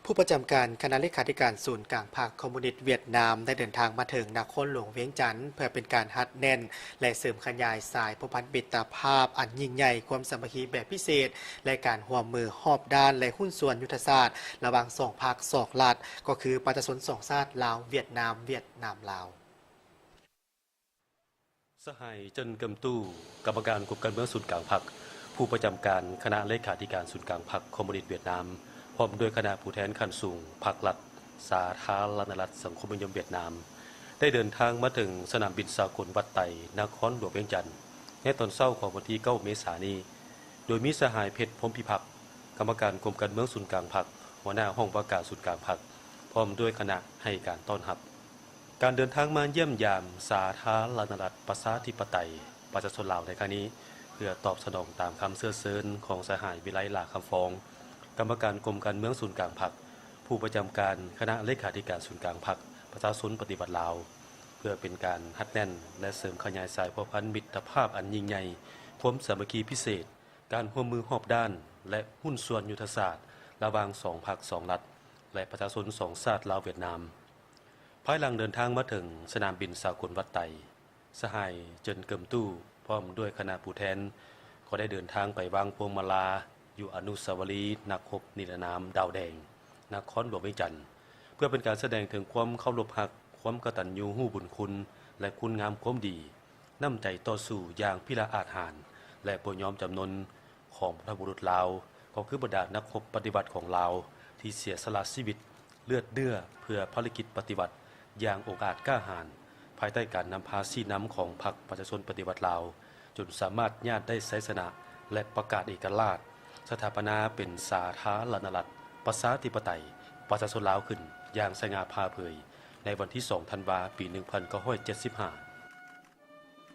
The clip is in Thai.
ผู้ประจำการคณะเลขาธิการศูนย์กลางภาคคอมมิวนิสต์เวียดนามได้เดินทางมาถึงนครหลวงเวียงจันทร์เพื่อเป็นการฮัดแน่นและเสริมขยายสายผูกพันมิตรภาพอันยิ่งใหญ่ความสามัคคีแบบพิเศษและการร่วมมือหอบด้านและหุ้นส่วนยุทธศาสตร์ระหว่างสองภาคสองรัฐก็คือประชาชนสองชาติลาวเวียดนามลาวสหายเจินกำตู้กรรมการกลุ่มการเมืองศูนย์กลางพรรคผู้ประจำการคณะเลขาธิการศูนย์กลางพรรคคอมมิวนิสต์เวียดนามพร้อมด้วยคณะผู้แทนขั้นสูงพรรครัฐสาธารณรัฐสังคมนิยมเวียดนามได้เดินทางมาถึงสนามบินสากลวัดไต่นครหลวงเวียงจันทร์ในตอนเช้าของวันที่ 9 เมษายนนี้โดยมีสหายเพชรพรหมพิพักษ์กรรมการกรมการเมืองศูนย์กลางพรรคหัวหน้าห้องว่าการศูนย์กลางพรรคพร้อมด้วยคณะให้การต้อนรับการเดินทางมาเยี่ยมยามสาธารณรัฐประชาธิปไตยประชาชนลาวในครั้งนี้เพื่อตอบสนองตามคำเสื้อเซินของสหายวิไลหลาคำฟองกรรมการกรมการเมืองศูนย์กลางพรรคผู้ประจำการคณะเลขาธิการศูนย์กลางพรรคประชาชนปฏิบัติลาวเพื่อเป็นการฮัดแน่นและเสริมขยายสายผูกพันมิตรภาพอันยิ่งใหญ่ความสามัคคีพิเศษการร่วมมือหอบด้านและหุ้นส่วนยุทธศาสตร์ระหว่างสองพรรคสองรัฐและประชาชนสองชาติลาวเวียดนามภายหลังเดินทางมาถึงสนามบินสากลวัดไต่สหายเจินเกิมตู้พร้อมด้วยคณะผู้แทนก็ได้เดินทางไปวางพวงมาลาอยู่อนุสาวรีย์นักรบนิรนามดาวแดงนครหลวงเวียงจันทร์เพื่อเป็นการแสดงถึงความเคารพรักความกตัญญูรู้บุญคุณและคุณงามความดีน้ำใจต่อสู้อย่างพิราอาจหาญและบ่ยอมจำนนของพระบุรุษลาวก็คือบรรดานักรบปฏิบัติของลาวที่เสียสละชีวิตเลือดเนื้อเพื่อภารกิจปฏิบัติอย่างองอาจกล้าหาญภายใต้การนำพาชี้นำของพรรคประชาชนปฏิวัติลาวจนสามารถญาติได้ไสชนะและประกาศเอกราชสถาปนาเป็นสาธารณรัฐประชาธิปไตยประชาชนลาวขึ้นอย่างสง่าผ่าเผยในวันที่ 2 ธันวาคม ปี 1975